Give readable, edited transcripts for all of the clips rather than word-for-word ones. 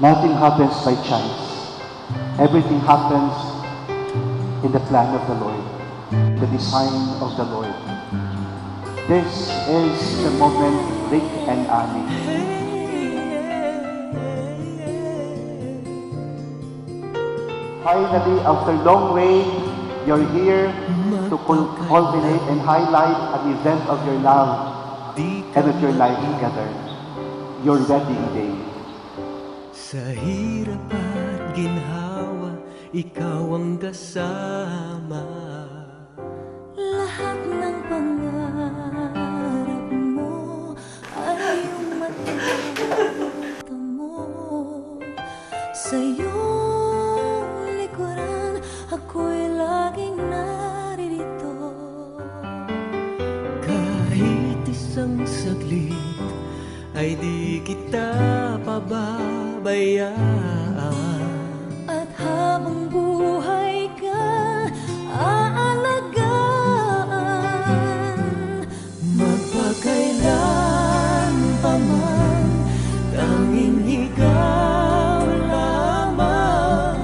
Nothing happens by chance. Everything happens in the plan of the Lord, the design of the Lord. This is the moment, Rick and Annie. Finally, after long wait, you're here to culminate and highlight an event of your love and of your life together, your wedding day. Sa hirap at ginhawa, ikaw ang kasama. Lahat ng pangarap mo ay matutupad mo. Sa iyong likuran, ako'y laging naririto. Kahit isang saglit ay di kita pababayaan. At habang buhay ka, aalagaan. Magpakailan pa man, tanging ikaw lamang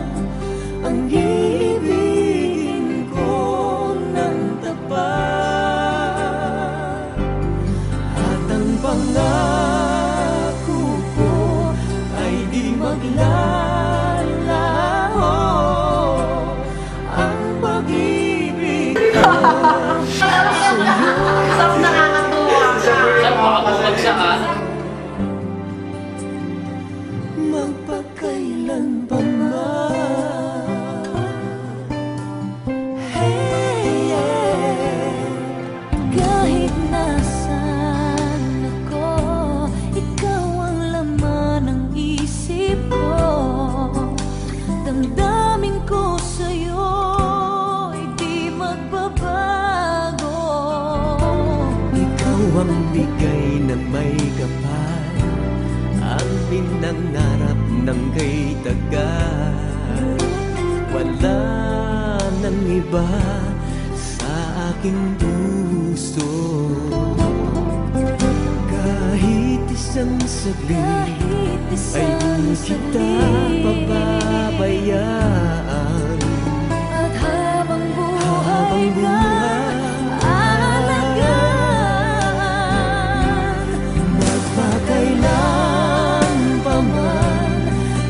ang iibigin ko ng tapat. At ang pangako ko ay di maglalaho. Ang pag-ibig ko sa'yo. Magpakailan pa man. Hey, kahit nasaan ako, ikaw ang laman ng isip ko. Damdamin ko sa'yo, hindi magbabago. Ikaw ang bigay na may kapal, ang pinangarap ng kay tagal. Wala nang iba sa aking puso. Kahit isang saglit Kahit ay isang di kita saglit, pababayaan. at habang buhay Habang ka, aalagaan. Magpakailan pa man,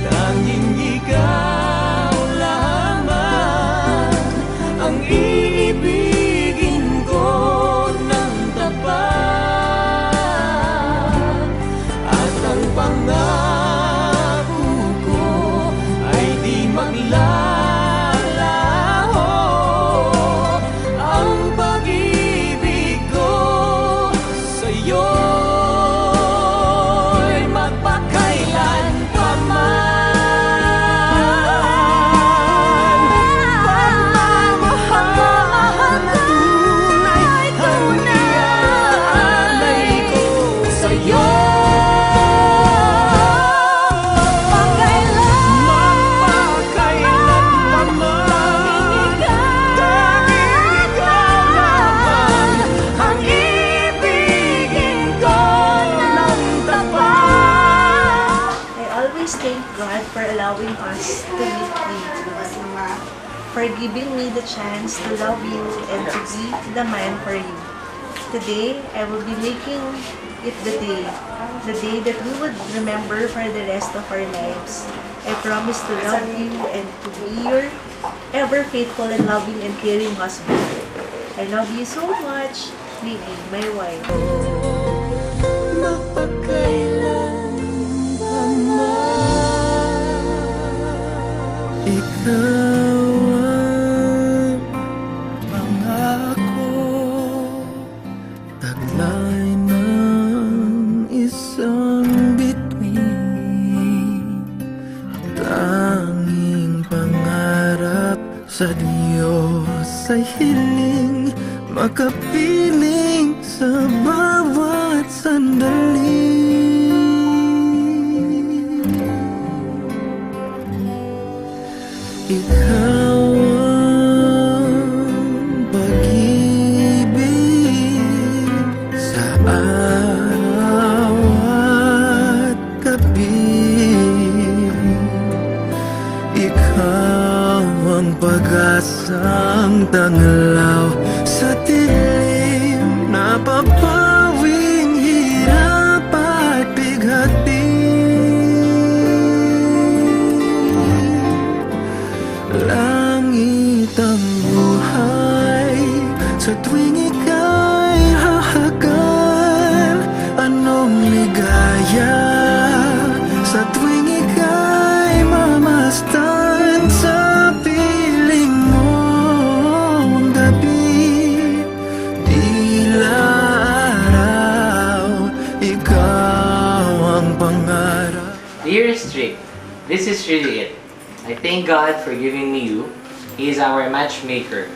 tanging ikaw lamang ang iibigin ko ng tapat. At ang pangako ko ay di maglalaho. Ang pag-ibig ko sa'yo'y magpakailan pa man. Pagmamahal na tunay ang iaalay ko sa'yo. Magpakailan pa man, tanging ikaw lamang ang ibigin ko ng tapat. I always thank God for allowing us to meet you, for giving me the chance to love you and to be the man for you. Today, I will be making it the day that we would remember for the rest of our lives. I promise to love you and to be your ever faithful and loving and caring husband. I love you so much, Lily, my wife. Magpakailan pa man, ikaw ang pangako, taglay ng isang bituin, tanging pangarap sa Diyos ay hiling, makapiling sa bawat sandali. Ikaw ang pag-ibig sa araw at gabi. Dearest Rick, this is really it. I thank God for giving me you. He is our matchmaker.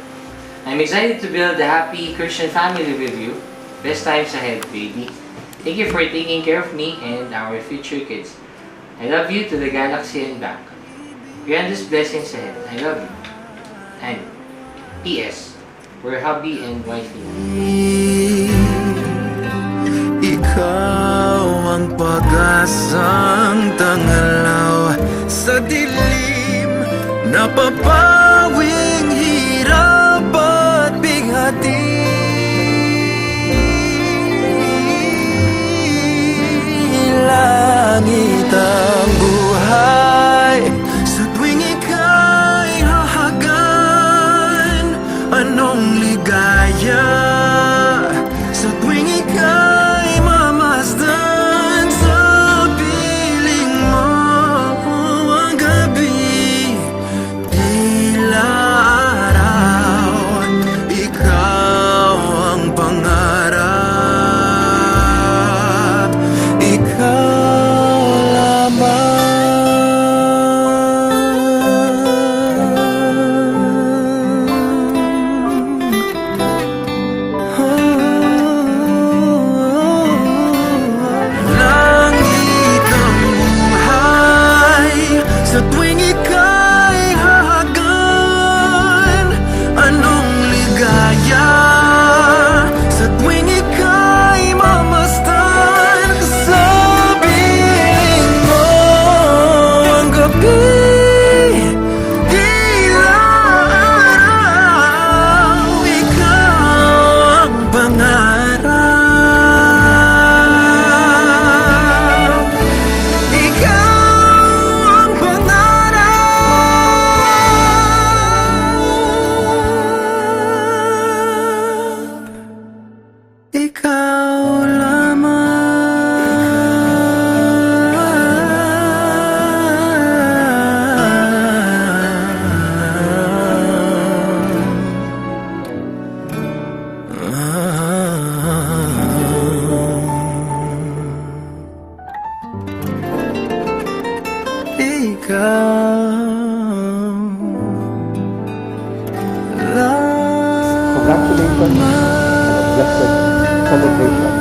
I'm excited to build a happy Christian family with you. Best times ahead, baby. Thank you for taking care of me and our future kids. I love you to the galaxy and back. Grant us blessings ahead. I love you. And P.S. We're hubby and wifey. Ikaw ang pag-asang tangalaw sa dilim, napapawing hirap at bighati. Langit ang buhay sa tuwing ika'y hahagan. Anong ligaya sa tuwing ika'y mamasdan. Sa piling mo ang gabi, tila araw. Ikaw ang pangarap, ikaw langit ang buhay sa tuwing ika'y hahagan. Anong ligaya sa tuwing ika'y mamasdan. Sa piling mo ang gabi, tila araw. Ikaw ang pangarap, ikaw ang pangarap, ikaw Congratulations and a blessed celebration.